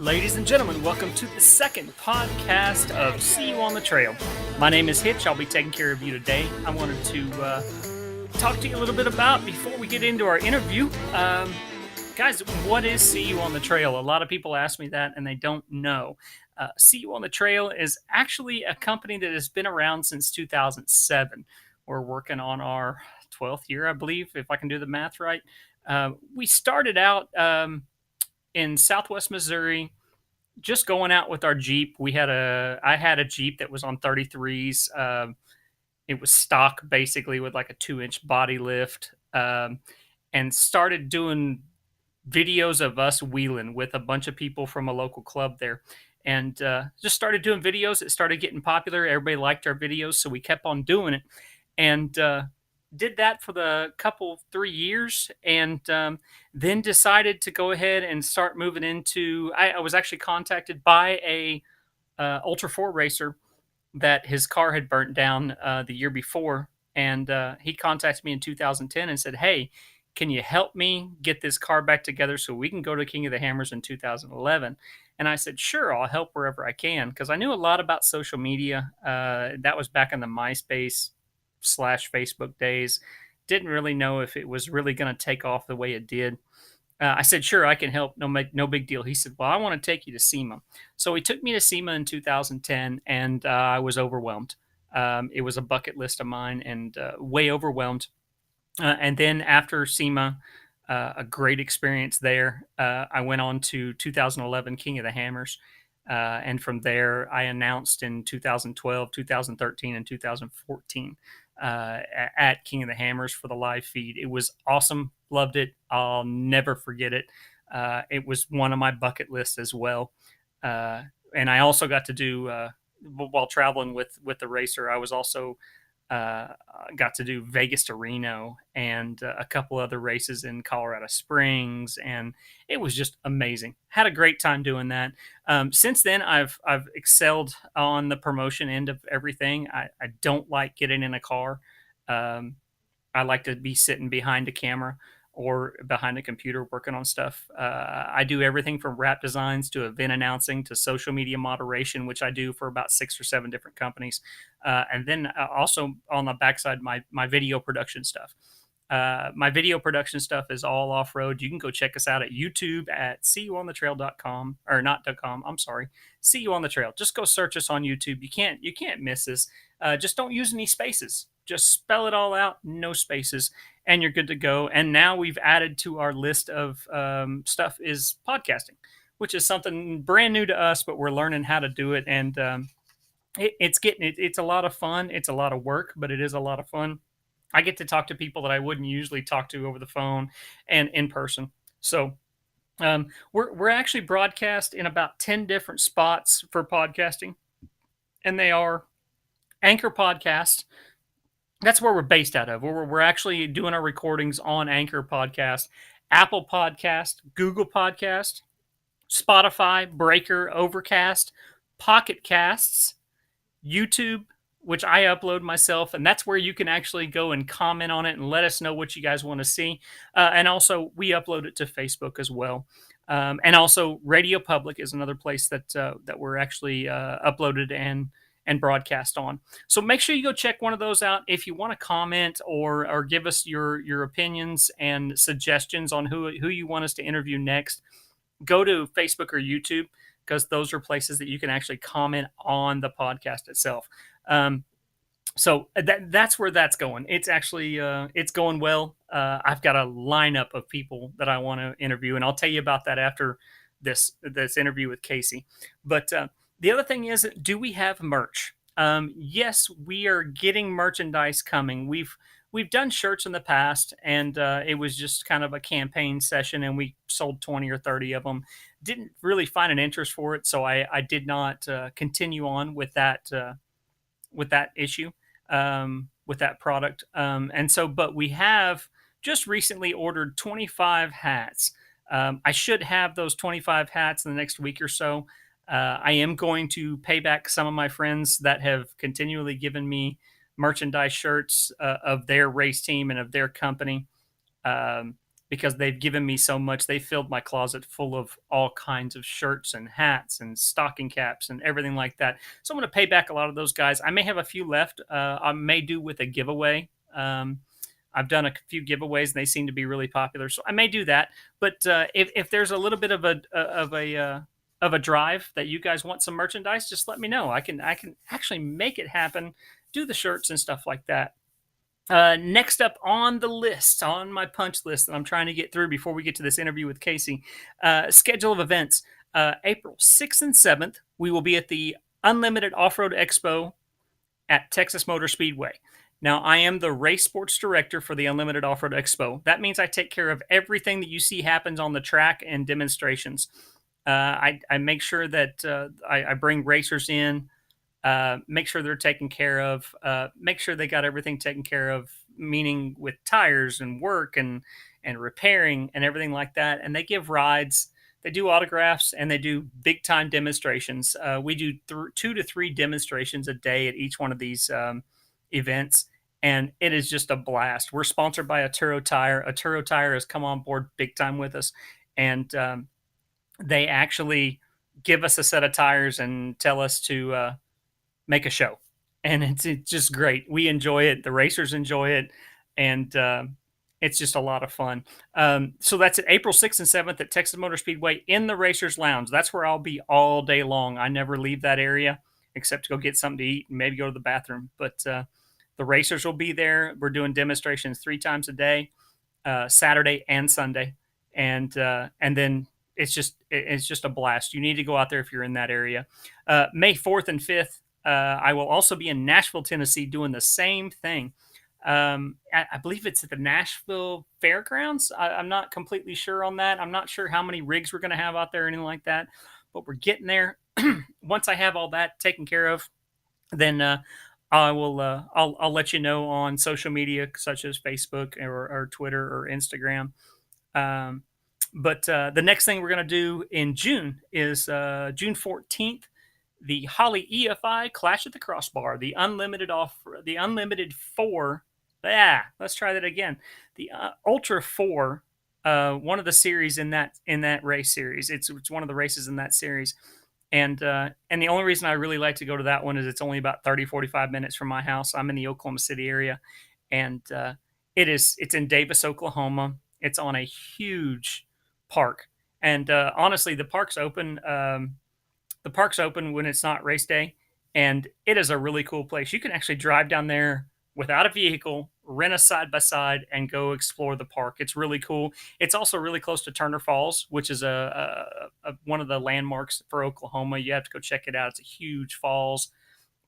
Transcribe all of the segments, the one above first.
Ladies and gentlemen, welcome to the second podcast of See You on the Trail. My name is Hitch. I'll be taking care of you today. I wanted to talk to you a little bit about, before we get into our interview, guys, what is See You on the Trail? A lot of people ask me that and they don't know. See You on the Trail is actually a company that has been around since 2007. We're working on our 12th year, I believe, if I can do the math right. We started out in Southwest Missouri, just going out with our Jeep. I had a Jeep that was on 33s. It was stock basically with like a 2-inch body lift, and started doing videos of us wheeling with a bunch of people from a local club there. And just started doing videos. It started getting popular. Everybody liked our videos, so we kept on doing it. And did that for the couple 3 years, and then decided to go ahead and start moving into. I was actually contacted by a Ultra 4 racer that his car had burnt down the year before, and he contacted me in 2010 and said, "Hey, can you help me get this car back together so we can go to King of the Hammers in 2011?" And I said, "Sure, I'll help wherever I can," because I knew a lot about social media. That was back in the MySpace / Facebook days. Didn't really know if it was really going to take off the way it did. I said, "Sure, I can help. No big deal." He said, "Well, I want to take you to SEMA." So he took me to SEMA in 2010, and I was overwhelmed. It was a bucket list of mine, and way overwhelmed. And then after SEMA, a great experience there. I went on to 2011 King of the Hammers. And from there, I announced in 2012, 2013, and 2014 at King of the Hammers for the live feed. It was awesome. Loved it. I'll never forget it. It was one of my bucket lists as well. And I also got to do, while traveling with the racer, I was also uh, got to do Vegas to Reno and a couple other races in Colorado Springs, and it was just amazing. Had a great time doing that. Since then, I've excelled on the promotion end of everything. I don't like getting in a car. Um, I like to be sitting behind a camera or behind a computer working on stuff. I do everything from wrap designs to event announcing to social media moderation, which I do for about 6 or 7 different companies. And then also on the backside, my video production stuff. My video production stuff is all off road. You can go check us out at YouTube at seeyouonthetrail.com, or not.com. I'm sorry. See You on the Trail. Just go search us on YouTube. You can't miss us. Just don't use any spaces. Just spell it all out, no spaces, and you're good to go. And now we've added to our list of stuff is podcasting, which is something brand new to us, but we're learning how to do it. And it's a lot of fun. It's a lot of work, but it is a lot of fun. I get to talk to people that I wouldn't usually talk to over the phone and in person. So we're actually broadcast in about 10 different spots for podcasting, and they are Anchor Podcast. That's where we're based out of. We're actually doing our recordings on Anchor Podcast, Apple Podcast, Google Podcast, Spotify, Breaker, Overcast, Pocket Casts, YouTube, which I upload myself, and that's where you can actually go and comment on it and let us know what you guys want to see. And also, we upload it to Facebook as well. And also, Radio Public is another place that we're actually uploaded and broadcast on. So make sure you go check one of those out. If you want to comment or give us your opinions and suggestions on who you want us to interview next, go to Facebook or YouTube, because those are places that you can actually comment on the podcast itself. So that's where that's going. It's actually it's going well. I've got a lineup of people that I want to interview, and I'll tell you about that after this interview with Casey. But the other thing is, do we have merch? Yes, we are getting merchandise coming. We've done shirts in the past, and it was just kind of a campaign session, and we sold 20 or 30 of them. Didn't really find an interest for it, so I did not continue on with that issue, with that product. But we have just recently ordered 25 hats. I should have those 25 hats in the next week or so. I am going to pay back some of my friends that have continually given me merchandise shirts of their race team and of their company, because they've given me so much. They filled my closet full of all kinds of shirts and hats and stocking caps and everything like that. So I'm going to pay back a lot of those guys. I may have a few left. I may do with a giveaway. I've done a few giveaways and they seem to be really popular, so I may do that. But if there's a little bit of a drive that you guys want some merchandise, just let me know. I can actually make it happen. Do the shirts and stuff like that. Next up on the list, on my punch list that I'm trying to get through before we get to this interview with Casey, schedule of events. April 6th and 7th, we will be at the Unlimited Off-Road Expo at Texas Motor Speedway. Now, I am the race sports director for the Unlimited Off-Road Expo. That means I take care of everything that you see happens on the track and demonstrations. I make sure that I bring racers in, make sure they're taken care of, make sure they got everything taken care of, meaning with tires and work and repairing and everything like that. And they give rides, they do autographs, and they do big time demonstrations. We do 2 to 3 demonstrations a day at each one of these events, and it is just a blast. We're sponsored by Aturo Tire. Aturo Tire has come on board big time with us, and they actually give us a set of tires and tell us to make a show, and it's just great. We enjoy it, the racers enjoy it, and it's just a lot of fun. So that's at April 6th and 7th at Texas Motor Speedway in the Racers Lounge. That's where I'll be all day long. I never leave that area except to go get something to eat and maybe go to the bathroom. But the racers will be there. We're doing demonstrations 3 times a day, Saturday and Sunday, and then it's just a blast. You need to go out there if you're in that area. May 4th and 5th, I will also be in Nashville, Tennessee, doing the same thing. I believe it's at the Nashville Fairgrounds. I'm not completely sure on that. I'm not sure how many rigs we're going to have out there or anything like that, but we're getting there. Once I have all that taken care of, then I will. I'll let you know on social media such as Facebook or Twitter or Instagram. But the next thing we're going to do in June is June 14th. The Holly EFI Clash at the Crossbar, the Unlimited 4. Let's try that again. The Ultra 4, one of the series in that race series. It's one of the races in that series. And the only reason I really like to go to that one is it's only about 30-45 minutes from my house. I'm in the Oklahoma City area, and it's in Davis, Oklahoma. It's on a huge park, and honestly, the park's open. The park's open when it's not race day, and it is a really cool place. You can actually drive down there without a vehicle, rent a side-by-side, and go explore the park. It's really cool. It's also really close to Turner Falls, which is one of the landmarks for Oklahoma. You have to go check it out. It's a huge falls,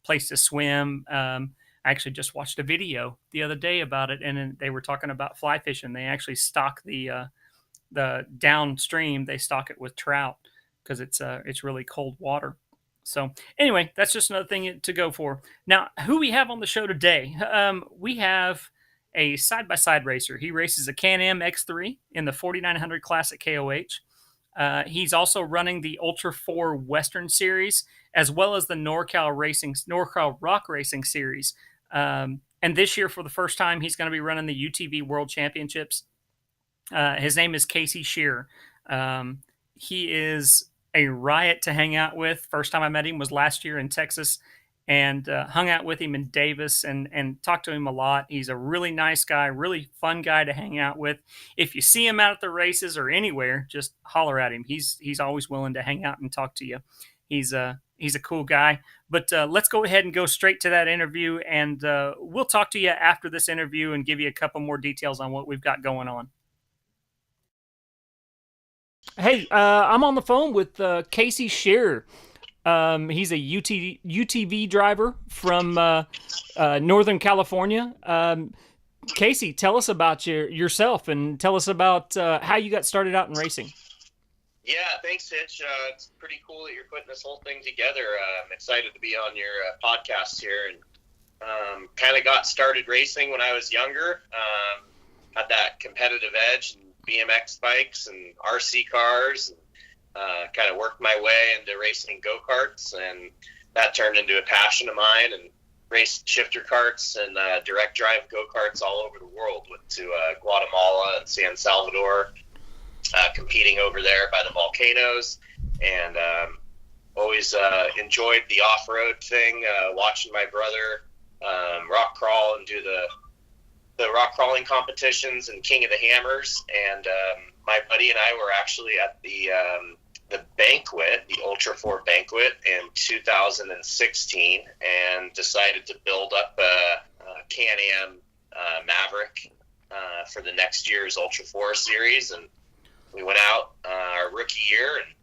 place to swim. I actually just watched a video the other day about it, and they were talking about fly fishing. They actually stock the downstream. They stock it with trout, because it's really cold water. So anyway, that's just another thing to go for. Now, who we have on the show today? We have a side-by-side racer. He races a Can-Am X3 in the 4900 class at KOH. He's also running the Ultra 4 Western Series, as well as the NorCal Rock Racing Series. And this year, for the first time, he's going to be running the UTV World Championships. His name is Casey Scherer. He is a riot to hang out with. First time I met him was last year in Texas, and hung out with him in Davis and talked to him a lot. He's a really nice guy, really fun guy to hang out with. If you see him out at the races or anywhere, just holler at him. He's always willing to hang out and talk to you. He's a cool guy. But let's go ahead and go straight to that interview, and we'll talk to you after this interview and give you a couple more details on what we've got going on. Hey, I'm on the phone with Casey Scherer. He's a UTV driver from Northern California. Casey, tell us about yourself and tell us about how you got started out in racing. Yeah, thanks, Hitch. It's pretty cool that you're putting this whole thing together. I'm excited to be on your podcast here, and kind of got started racing when I was younger. Had that competitive edge and BMX bikes and RC cars, and kind of worked my way into racing go-karts, and that turned into a passion of mine. And raced shifter karts and direct drive go-karts all over the world. Went to Guatemala and San Salvador, competing over there by the volcanoes, and always enjoyed the off-road thing, watching my brother rock crawl and do the rock crawling competitions and King of the Hammers. And my buddy and I were actually at the banquet, the Ultra 4 banquet in 2016, and decided to build up a Can-Am Maverick for the next year's Ultra 4 series. And we went out our rookie year, and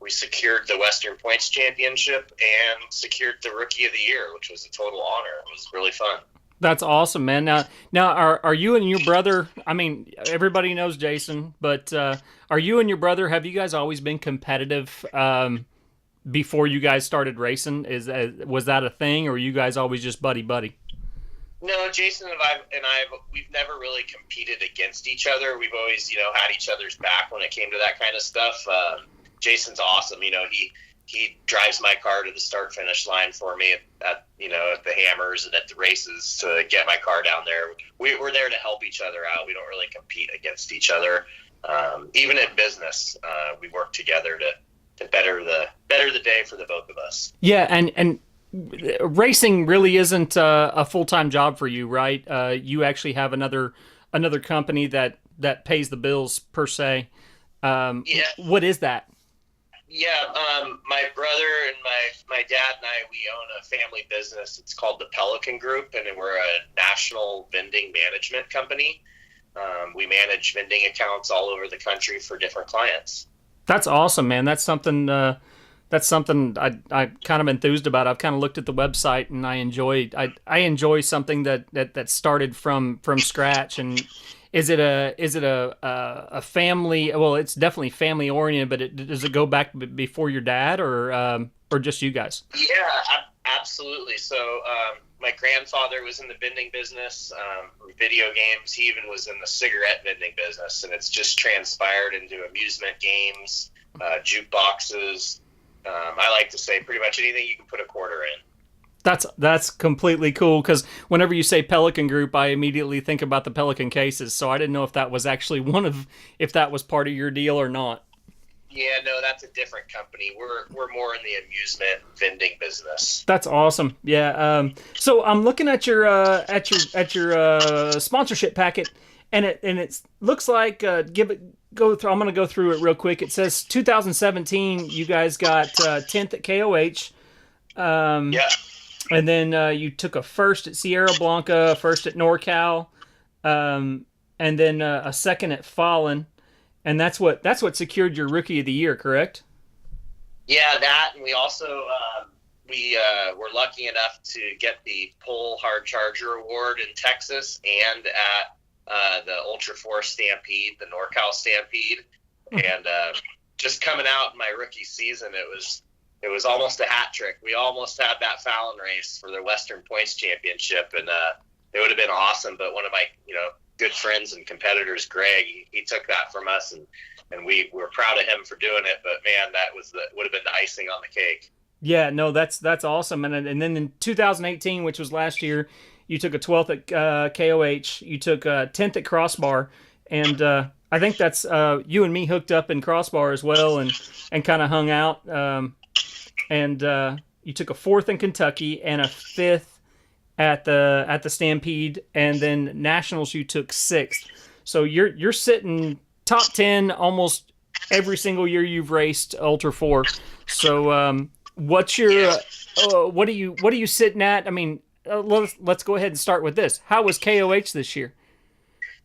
we secured the Western Points Championship and secured the Rookie of the Year, which was a total honor. It was really fun. That's awesome, man. Now, are you and your brother? I mean, everybody knows Jason, but are you and your brother? Have you guys always been competitive before you guys started racing? Was that a thing, or were you guys always just buddy? No, Jason and I, we've never really competed against each other. We've always, had each other's back when it came to that kind of stuff. Jason's awesome. He drives my car to the start finish line for me at the Hammers and at the races to get my car down there. We're there to help each other out. We don't really compete against each other. Even in business, we work together to better the day for the both of us. Yeah, and racing really isn't a full-time job for you, right? You actually have another company that pays the bills per se. Yeah. What is that? Yeah, my brother and my dad and I, we own a family business. It's called the Pelican Group, and we're a national vending management company. We manage vending accounts all over the country for different clients. That's awesome, man. That's something I kind of enthused about. I've kind of looked at the website, and I enjoy something that started from scratch. And Is it a family? Well, it's definitely family oriented, but does it go back before your dad or just you guys? Yeah, absolutely. So my grandfather was in the vending business, video games. He even was in the cigarette vending business, and it's just transpired into amusement games, jukeboxes. I like to say pretty much anything you can put a quarter in. That's completely cool, because whenever you say Pelican Group, I immediately think about the Pelican cases. So I didn't know if that was actually if that was part of your deal or not. Yeah, no, that's a different company. We're more in the amusement vending business. That's awesome. Yeah. So I'm looking at your sponsorship packet, and it looks like go through. I'm going to go through it real quick. It says 2017, you guys got 10th at KOH. Yeah. And then you took a first at Sierra Blanca, a first at NorCal, and then a second at Fallen, and that's what secured your Rookie of the Year, correct? Yeah, that, and we also were lucky enough to get the Pole Hard Charger Award in Texas and at the Ultra 4 Stampede, the NorCal Stampede, and just coming out in my rookie season, it was almost a hat trick. We almost had that Fallon race for the Western Points Championship, and it would have been awesome. But one of my, good friends and competitors, Greg, he took that from us, and we were proud of him for doing it. But man, that would have been the icing on the cake. Yeah, no, that's awesome. And then in 2018, which was last year, you took a 12th at KOH. You took a 10th at Crossbar, and I think that's you and me hooked up in Crossbar as well, and kind of hung out. And you took a 4th in Kentucky and a 5th at the Stampede, and then Nationals you took 6th. So you're sitting top 10 almost every single year you've raced Ultra 4. So what's your what are you sitting at? I mean, let's go ahead and start with this. How was KOH this year?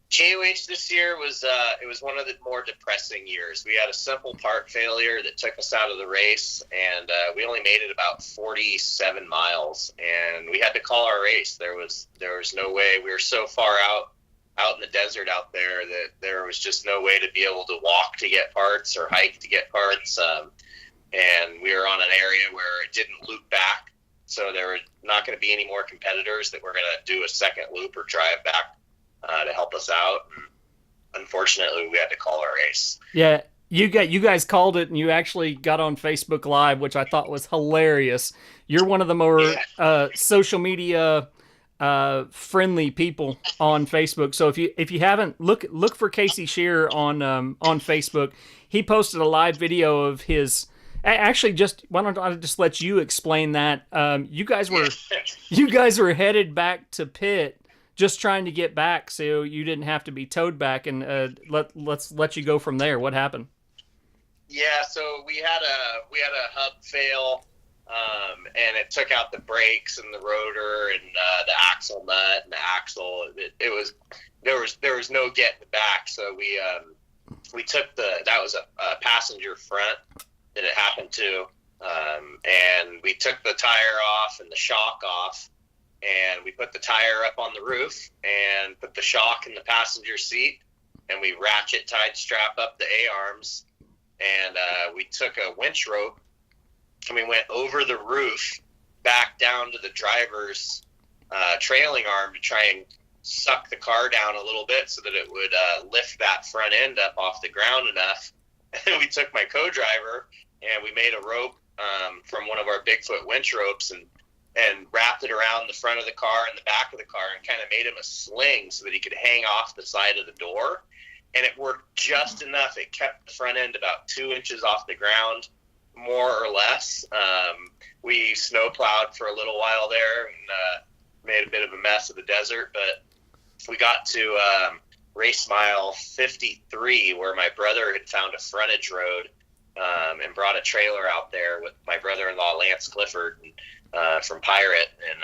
KOH this year was it was one of the more depressing years. We had a simple part failure that took us out of the race, and we only made it about 47 miles, and we had to call our race. There was no way. We were so far out in the desert out there that there was just no way to be able to walk to get parts or hike to get parts, and we were on an area where it didn't loop back, so there were not going to be any more competitors that were going to do a second loop or drive back to help us out. And unfortunately, we had to call our race. Yeah, You guys called it, and you actually got on Facebook Live, which I thought was hilarious. You're one of the more Yeah. social media friendly people on Facebook. So if you haven't, look for Casey Scherer on Facebook. He posted a live video of his. Actually, just why don't I just let you explain that? You guys were headed back to Pitt, just trying to get back, so you didn't have to be towed back. And let's let you go from there. What happened? Yeah, so we had a hub fail, and it took out the brakes and the rotor and the axle nut and the axle. It was there was no getting back. So we took that was a passenger front that it happened to, and we took the tire off and the shock off, and we put the tire up on the roof and put the shock in the passenger seat, and we ratchet tied strap up the A-arms. And we took a winch rope and we went over the roof back down to the driver's trailing arm to try and suck the car down a little bit so that it would lift that front end up off the ground enough. And we took my co-driver and we made a rope from one of our Bigfoot winch ropes and wrapped it around the front of the car and the back of the car and kind of made him a sling so that he could hang off the side of the door. And it worked just enough. It kept the front end about 2 inches off the ground, more or less. We snow plowed for a little while there and made a bit of a mess of the desert. But we got to race mile 53, where my brother had found a frontage road and brought a trailer out there with my brother-in-law, Lance Clifford, from Pirate, and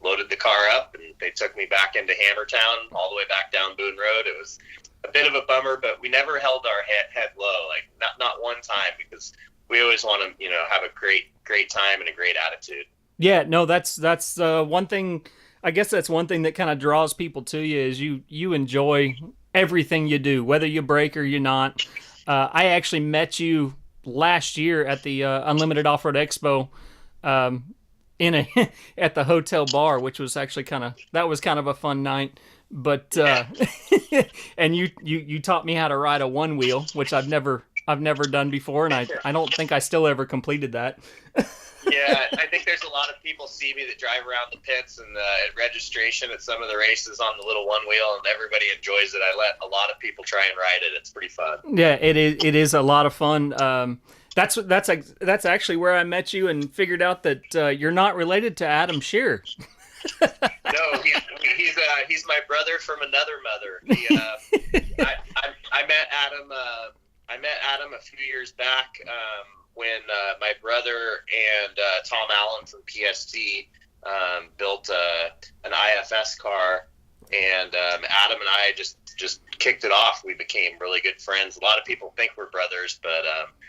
loaded the car up. And they took me back into Hammertown, all the way back down Boone Road. It was a bit of a bummer, but we never held our head low, like not one time, because we always want to, have a great time and a great attitude. Yeah, no, that's one thing. I guess that's one thing that kind of draws people to you is you enjoy everything you do, whether you break or you're not. I actually met you last year at the Unlimited Off-Road Expo, in a at the hotel bar, which was actually kind of a fun night. But and you taught me how to ride a one wheel, which I've never done before, and I don't think I still ever completed that. Yeah, I think there's a lot of people see me that drive around the pits and at registration at some of the races on the little one wheel, and everybody enjoys it. I let a lot of people try and ride it. It's pretty fun. Yeah, it is a lot of fun. That's actually where I met you and figured out that you're not related to Adam Scherer. No, he's my brother from another mother. I met Adam. I met Adam a few years back when my brother and Tom Allen from PST built an IFS car, and Adam and I just kicked it off. We became really good friends. A lot of people think we're brothers, but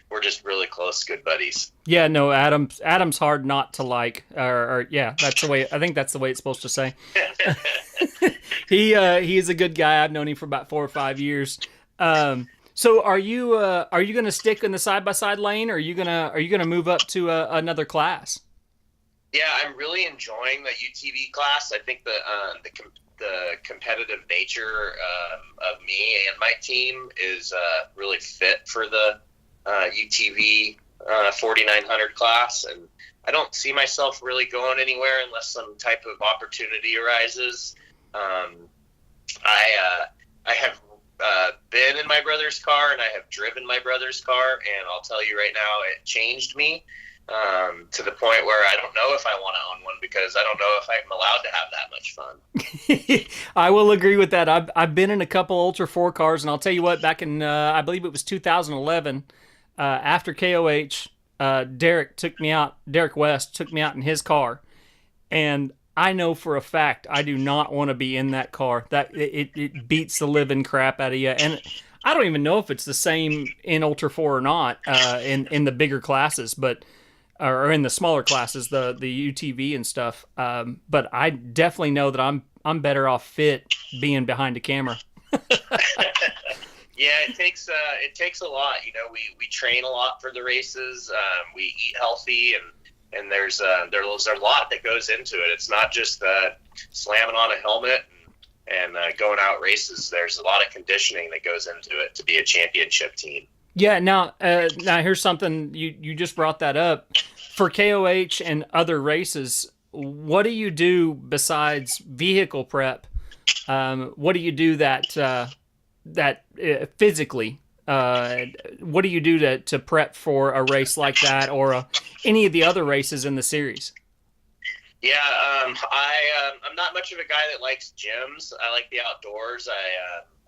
we're just really close, good buddies. Yeah, no, Adam's hard not to like, or yeah, that's the way. I think that's the way it's supposed to say. He is a good guy. I've known him for about 4 or 5 years. So are you going to stick in the side-by-side lane, or are you gonna move up to another class? Yeah, I'm really enjoying the UTV class. I think the competitive nature of me and my team is really fit for the UTV 4900 class, and I don't see myself really going anywhere unless some type of opportunity arises. I have been in my brother's car, and I have driven my brother's car, and I'll tell you right now, it changed me to the point where I don't know if I want to own one, because I don't know if I'm allowed to have that much fun. I will agree with that. I've been in a couple Ultra 4 cars, and I'll tell you what, back in, I believe it was 2011, after KOH, Derek West took me out in his car, and I know for a fact I do not want to be in that car. That it beats the living crap out of you, and I don't even know if it's the same in Ultra 4 or not in the bigger classes, or in the smaller classes, the UTV and stuff. But I definitely know that I'm better off fit being behind a camera. Yeah, it takes a lot. We train a lot for the races. We eat healthy, and there's a lot that goes into it. It's not just slamming on a helmet and going out races. There's a lot of conditioning that goes into it to be a championship team. Yeah. Now here's something you just brought that up for KOH and other races. What do you do besides vehicle prep? What do you do that physically? What do you do to prep for a race like that or any of the other races in the series? Yeah, I'm not much of a guy that likes gyms. I like the outdoors.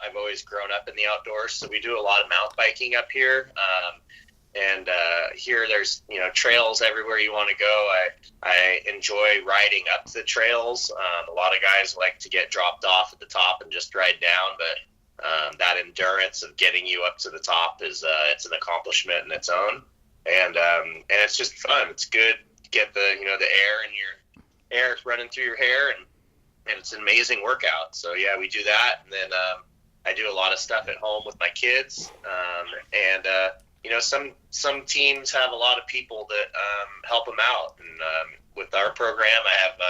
I've always grown up in the outdoors, so we do a lot of mountain biking up here. And here there's trails everywhere you want to go. I enjoy riding up the trails. A lot of guys like to get dropped off at the top and just ride down, but that endurance of getting you up to the top is it's an accomplishment in its own. And it's just fun. It's good to get the air in your air running through your hair, and it's an amazing workout. So yeah, we do that, and then I do a lot of stuff at home with my kids, and some teams have a lot of people that help them out, and with our program I have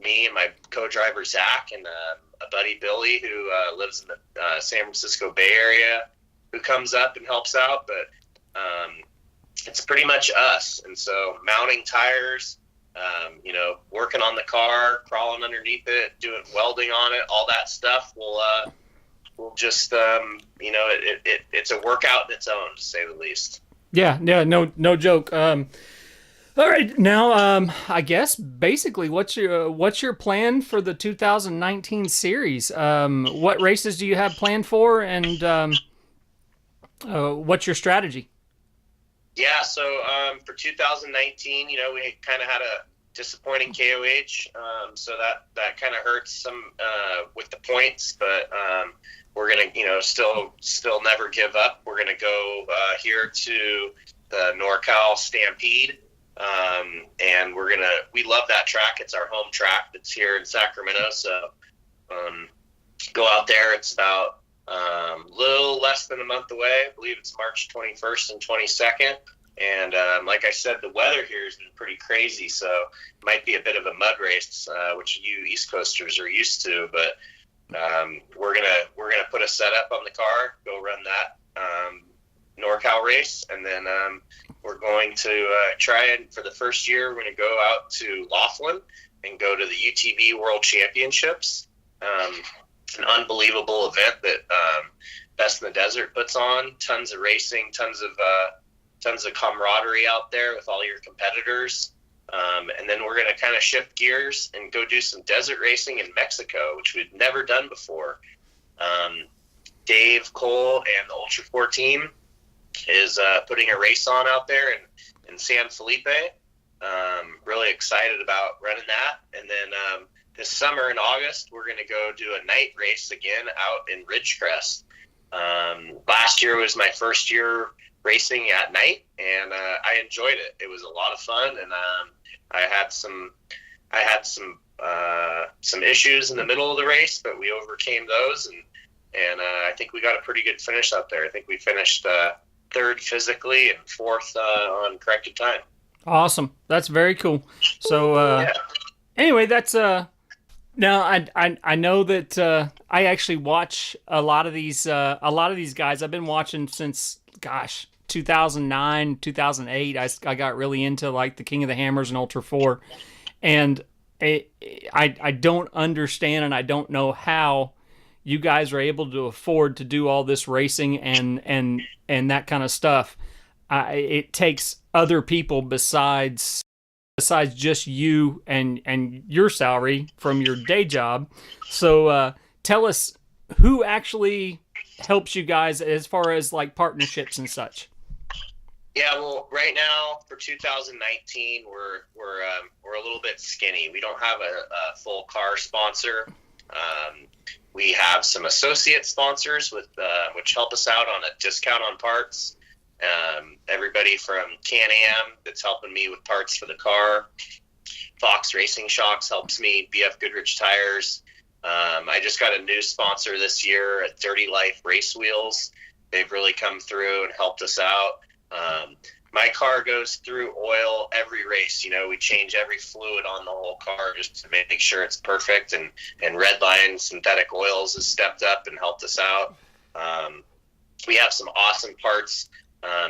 me and my co-driver Zach and a buddy Billy who lives in the San Francisco Bay Area, who comes up and helps out, but it's pretty much us. And so mounting tires, working on the car, crawling underneath it, doing welding on it, all that stuff will just, it's a workout in its own, to say the least. Yeah, no joke. All right, now I guess basically what's your plan for the 2019 series? What races do you have planned for, and what's your strategy? Yeah, so for 2019, we kind of had a disappointing KOH, so that kind of hurts some with the points, but we're gonna still never give up. We're gonna go here to the NorCal Stampede, and we love that track. It's our home track that's here in Sacramento, so go out there. It's about little less than a month away. I believe it's March 21st and 22nd. And like I said, the weather here has been pretty crazy, so it might be a bit of a mud race, which you East Coasters are used to. But we're gonna put a setup on the car, go run that NorCal race, and then we're going to try and for the first year we're going to go out to Laughlin and go to the UTV World Championships. An unbelievable event that Best in the Desert puts on. Tons of racing, tons of camaraderie out there with all your competitors. And then we're going to kind of shift gears and go do some desert racing in Mexico, which we've never done before. Dave Cole and the Ultra 4 team is putting a race on out there in San Felipe. Really excited about running that. And then this summer in August, we're going to go do a night race again out in Ridgecrest. Last year was my first year racing at night, and I enjoyed it. It was a lot of fun, and I had some issues in the middle of the race, but we overcame those, and I think we got a pretty good finish out there. I think we finished third physically and fourth on corrected time. Awesome, that's very cool. So anyway, that's now I know that I actually watch a lot of these guys. I've been watching since 2009, 2008. I got really into like the King of the Hammers and Ultra 4, and I don't understand, and I don't know how you guys are able to afford to do all this racing and that kind of stuff. It takes other people besides just you and your salary from your day job. So tell us who actually helps you guys as far as like partnerships and such. Yeah, well, right now for 2019, we're a little bit skinny. We don't have a full car sponsor. We have some associate sponsors with which help us out on a discount on parts. Everybody from Can-Am that's helping me with parts for the car. Fox Racing Shocks helps me. BF Goodrich Tires. I just got a new sponsor this year at Dirty Life Race Wheels. They've really come through and helped us out. My car goes through oil every race. We change every fluid on the whole car just to make sure it's perfect. And Redline Synthetic Oils has stepped up and helped us out. We have some awesome parts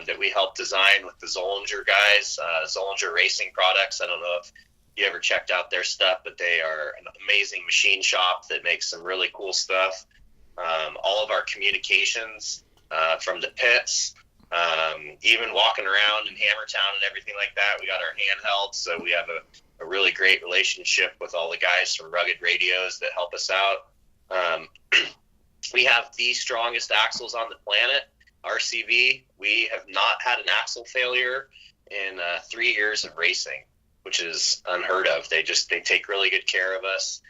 that we helped design with the Zollinger guys, Zollinger Racing Products. I don't know if you ever checked out their stuff, but they are an amazing machine shop that makes some really cool stuff. All of our communications from the pits, even walking around in Hammertown and everything like that, we got our handhelds, so we have a really great relationship with all the guys from Rugged Radios that help us out. We have the strongest axles on the planet, RCV. We have not had an axle failure in 3 years of racing, which is unheard of. They take really good care of us.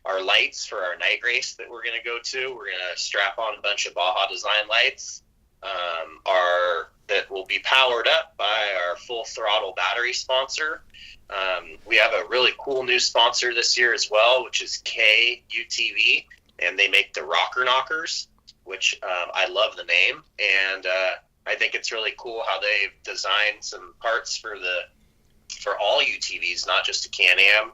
Our lights for our night race that we're going to go to, we're going to strap on a bunch of Baja Design lights that will be powered up by our full throttle battery sponsor. We have a really cool new sponsor this year as well, which is KUTV, and they make the rocker knockers, which I love the name, and I think it's really cool how they've designed some parts for all UTVs, not just a Can-Am,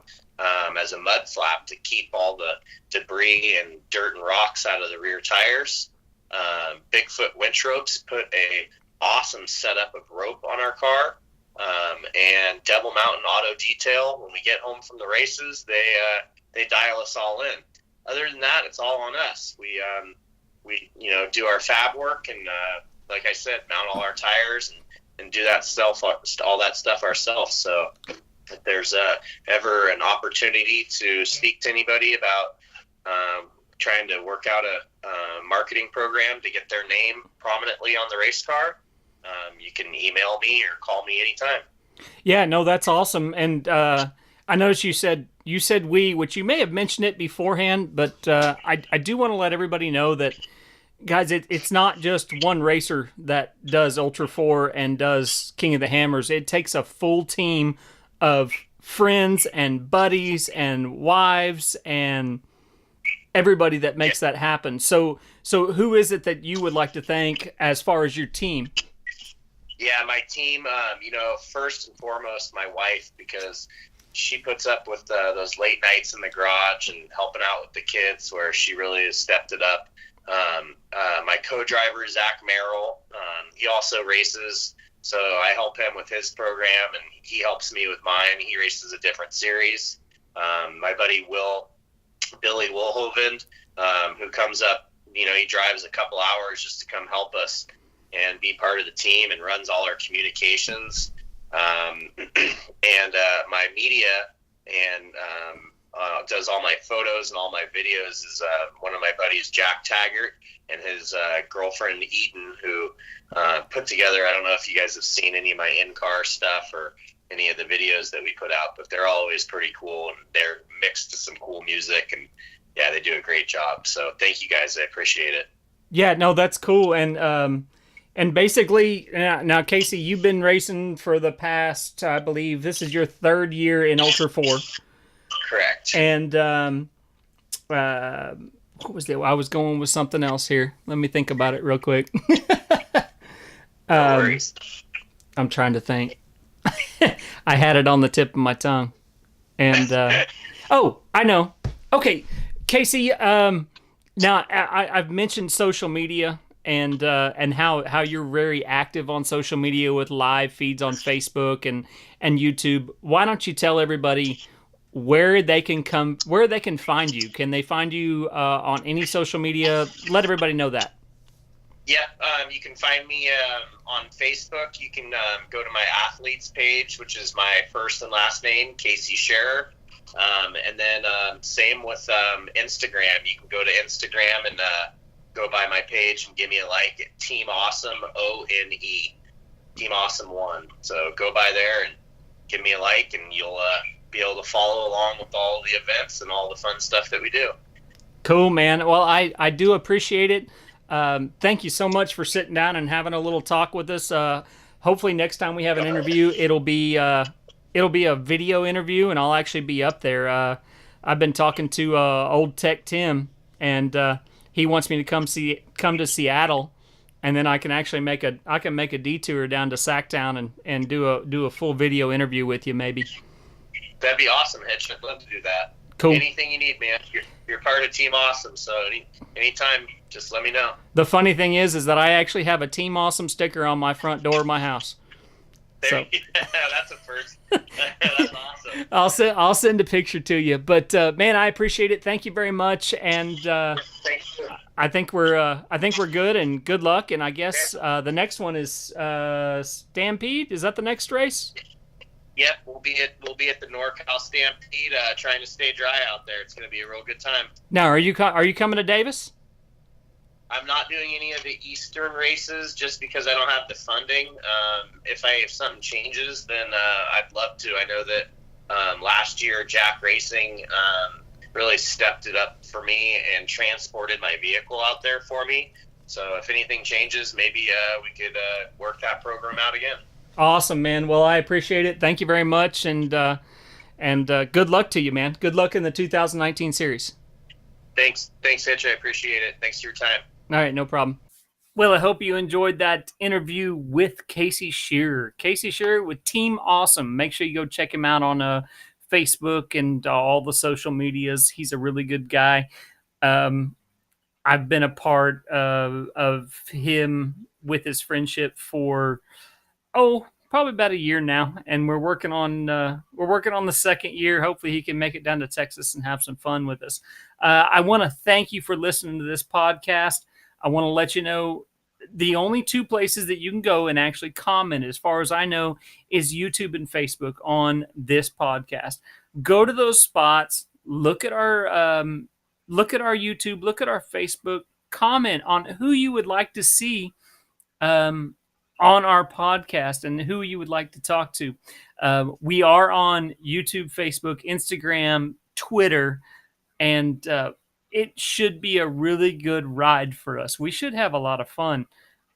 as a mud flap to keep all the debris and dirt and rocks out of the rear tires. Bigfoot winch ropes put a awesome setup of rope on our car, and Devil Mountain Auto Detail, when we get home from the races, they dial us all in. Other than that, it's all on us. We do our fab work, and like I said, mount all our tires and do all that stuff ourselves. So if there's ever an opportunity to speak to anybody about trying to work out a marketing program to get their name prominently on the race car, you can email me or call me anytime. Yeah, no, that's awesome. And I noticed you said we, which you may have mentioned it beforehand, but I do want to let everybody know that, guys, it's not just one racer that does Ultra 4 and does King of the Hammers. It takes a full team of friends and buddies and wives and everybody that makes that happen. So who is it that you would like to thank as far as your team? Yeah, my team, first and foremost, my wife, because she puts up with those late nights in the garage and helping out with the kids, where she really has stepped it up. My co-driver, Zach Merrill, he also races, so I help him with his program, and he helps me with mine. He races a different series. My buddy Billy Wilhoven, who comes up, he drives a couple hours just to come help us and be part of the team and runs all our communications. And my media and does all my photos and all my videos is one of my buddies, Jack Taggart, and his girlfriend Eden, who put together, I don't know if you guys have seen any of my in-car stuff or any of the videos that we put out, but they're always pretty cool, and they're mixed to some cool music, and yeah, they do a great job. So thank you guys. I appreciate it. Yeah, no, that's cool. And basically, now, Casey, you've been racing for the past, I believe, this is your third year in Ultra 4. Correct. And what was it? I was going with something else here. Let me think about it real quick. No worries. I'm trying to think. I had it on the tip of my tongue. And, oh, I know. Okay, Casey, now I've mentioned social media and how you're very active on social media with live feeds on Facebook and YouTube. Why don't you tell everybody where they can find you? Can they find you on any social media? Let everybody know that. Yeah, you can find me on Facebook. You can go to my athletes page, which is my first and last name, Casey Scherer. And then same with Instagram. You can go to Instagram and go by my page and give me a like at Team Awesome, ONE, Team Awesome 1. So go by there and give me a like, and you'll be able to follow along with all the events and all the fun stuff that we do. Cool, man. Well, I do appreciate it. Thank you so much for sitting down and having a little talk with us. Hopefully next time we have an interview, it'll be a video interview, and I'll actually be up there. I've been talking to Old Tech Tim, and he wants me to come to Seattle, and then I can actually make a detour down to Sacktown and do a full video interview with you, maybe. That'd be awesome, Hitch. I'd love to do that. Cool. Anything you need, man. You're part of Team Awesome. So anytime, just let me know. The funny thing is that I actually have a Team Awesome sticker on my front door of my house. So That's a first. That's awesome. I'll send a picture to you. But man, I appreciate it. Thank you very much. And Thanks. I think we're good. And good luck. And I guess the next one is Stampede. Is that the next race? Yep, we'll be at the NorCal Stampede, trying to stay dry out there. It's going to be a real good time. Now, are you coming to Davis? I'm not doing any of the Eastern races just because I don't have the funding. If something changes, then I'd love to. I know that last year Jack Racing really stepped it up for me and transported my vehicle out there for me. So if anything changes, maybe we could work that program out again. Awesome, man. Well, I appreciate it. Thank you very much, and good luck to you, man. Good luck in the 2019 series. Thanks, Hitch. I appreciate it. Thanks for your time. All right, no problem. Well, I hope you enjoyed that interview with Casey Scherer. Casey Scherer with Team Awesome. Make sure you go check him out on Facebook and all the social medias. He's a really good guy. I've been a part of him with his friendship for probably about a year now, and we're working on the second year. Hopefully he can make it down to Texas and have some fun with us. I want to thank you for listening to this podcast. I want to let you know the only two places that you can go and actually comment, as far as I know, is YouTube and Facebook on this podcast. Go to those spots, look at our YouTube, look at our Facebook, comment on who you would like to see on our podcast and who you would like to talk to. We are on YouTube, Facebook, Instagram, Twitter, and it should be a really good ride for us. We should have a lot of fun.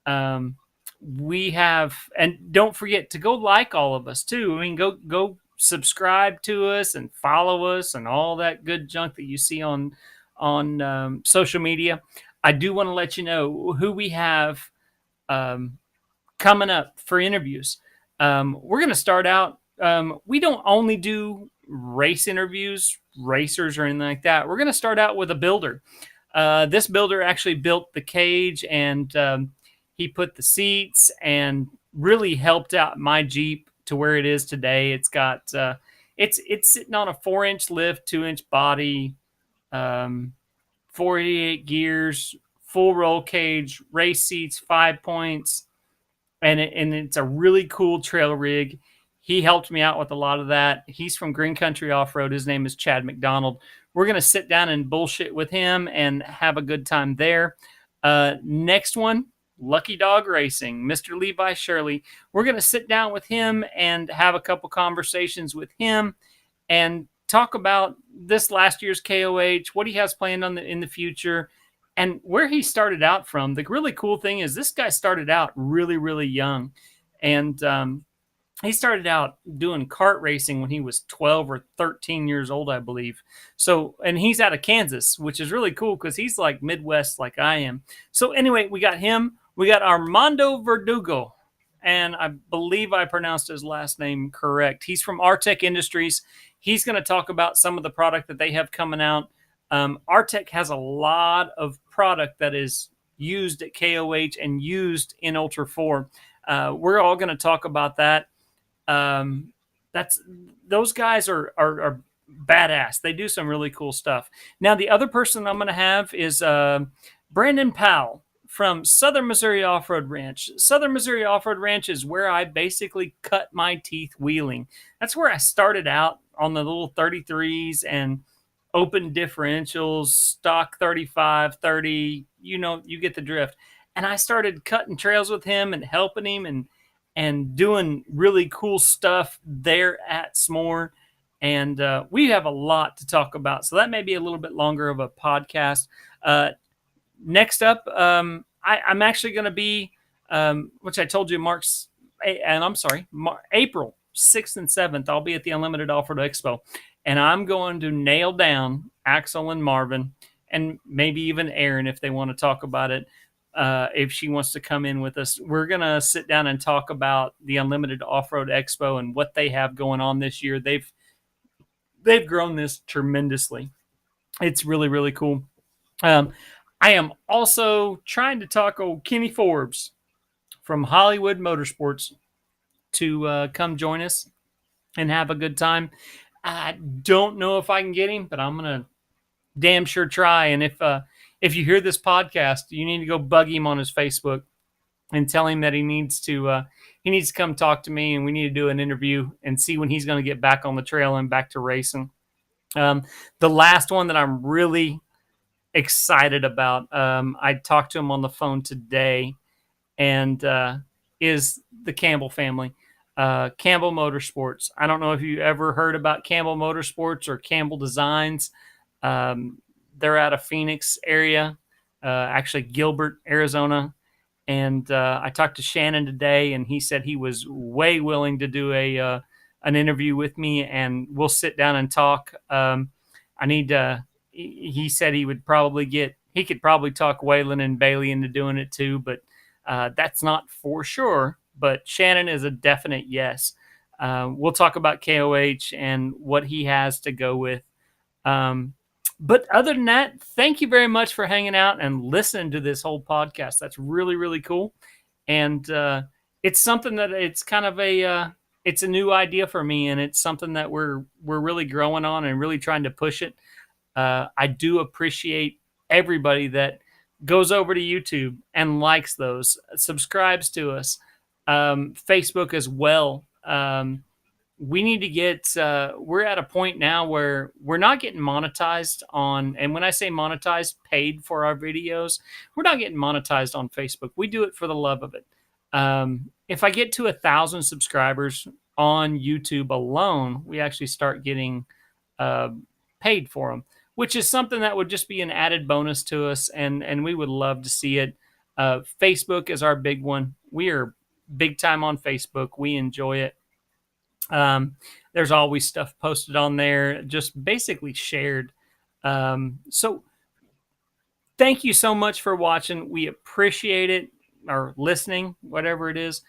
And don't forget to go like all of us too. I mean, go subscribe to us and follow us and all that good junk that you see on social media. I do want to let you know who we have coming up for interviews. We're going to start out. We don't only do race interviews, racers, or anything like that. We're going to start out with a builder. This builder actually built the cage, and he put the seats and really helped out my Jeep to where it is today. It's got it's sitting on a 4-inch lift, 2-inch body, 48 gears, full roll cage, race seats, 5 points. And it's a really cool trail rig. He helped me out with a lot of that. He's from Green Country Off-Road. His name is Chad McDonald. We're going to sit down and bullshit with him and have a good time there. Next one, Lucky Dog Racing, Mr. Levi Shirley. We're going to sit down with him and have a couple conversations with him and talk about this last year's KOH, what he has planned in the future, and where he started out from. The really cool thing is this guy started out really, really young. And he started out doing kart racing when he was 12 or 13 years old, I believe. So, and he's out of Kansas, which is really cool because he's like Midwest like I am. So anyway, we got him. We got Armando Verdugo. And I believe I pronounced his last name correct. He's from Artec Industries. He's going to talk about some of the product that they have coming out. Artec has a lot of product that is used at KOH and used in Ultra 4. We're all going to talk about that. Those guys are badass. They do some really cool stuff. Now, the other person I'm going to have is Brandon Powell from Southern Missouri Off-Road Ranch. Southern Missouri Off-Road Ranch is where I basically cut my teeth wheeling. That's where I started out on the little 33s and open differentials, stock 35, 30, you get the drift. And I started cutting trails with him and helping him and doing really cool stuff there at S'more. And we have a lot to talk about. So that may be a little bit longer of a podcast. Next up, I'm actually going to be, which I told you, April 6th and 7th, I'll be at the Unlimited Off-Road Expo. And I'm going to nail down Axel and Marvin and maybe even Erin if they want to talk about it. If she wants to come in with us, we're going to sit down and talk about the Unlimited Off-Road Expo and what they have going on this year. They've they've grown this tremendously. It's really, really cool. Um, I am also trying to talk old Kenny Forbes from Hollywood Motorsports to come join us and have a good time. I don't know if I can get him, but I'm gonna damn sure try. And if you hear this podcast, you need to go bug him on his Facebook and tell him that he needs to come talk to me, and we need to do an interview and see when he's going to get back on the trail and back to racing. The last one that I'm really excited about, I talked to him on the phone today, and is the Campbell family. Campbell Motorsports. I don't know if you ever heard about Campbell Motorsports or Campbell Designs. They're out of Phoenix area, actually Gilbert, Arizona. And I talked to Shannon today, and he said he was way willing to do an interview with me, and we'll sit down and talk. I need to. He said he could probably talk Waylon and Bailey into doing it too, but that's not for sure. But Shannon is a definite yes. We'll talk about KOH and what he has to go with. But other than that, thank you very much for hanging out and listening to this whole podcast. That's really, really cool. And it's something that it's kind of it's a new idea for me, and it's something that we're really growing on and really trying to push it. I do appreciate everybody that goes over to YouTube and likes those, subscribes to us, Facebook as well. We need to get, we're at a point now where we're not getting monetized on, and when I say monetized, paid for our videos, we're not getting monetized on Facebook. We do it for the love of it. If I get to 1,000 subscribers on YouTube alone, we actually start getting paid for them, which is something that would just be an added bonus to us, and we would love to see it. Facebook is our big one. We are big time on Facebook. We enjoy it. There's always stuff posted on there, just basically shared. So thank you so much for watching. We appreciate it, or listening, whatever it is.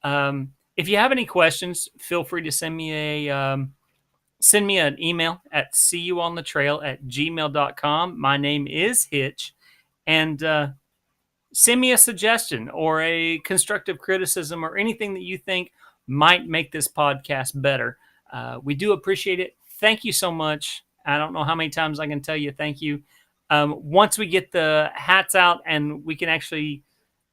If you have any questions, feel free to send me an email at seeyouonthetrail@gmail.com. My name is Hitch, and send me a suggestion or a constructive criticism or anything that you think might make this podcast better. We do appreciate it. Thank you so much. I don't know how many times I can tell you thank you. Once we get the hats out and we can actually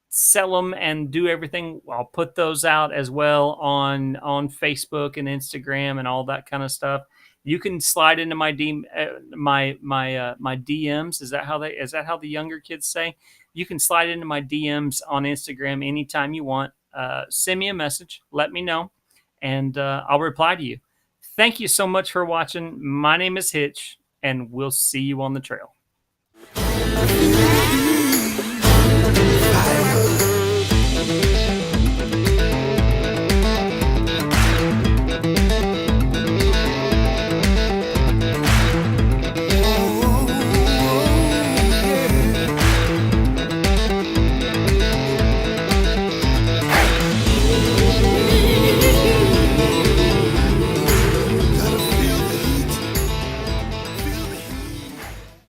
sell them and do everything, I'll put those out as well on Facebook and Instagram and all that kind of stuff. You can slide into my DMs. Is that how the younger kids say? You can slide into my DMs on Instagram anytime you want. Send me a message, let me know, and I'll reply to you. Thank you so much for watching. My name is Hitch, and we'll see you on the trail.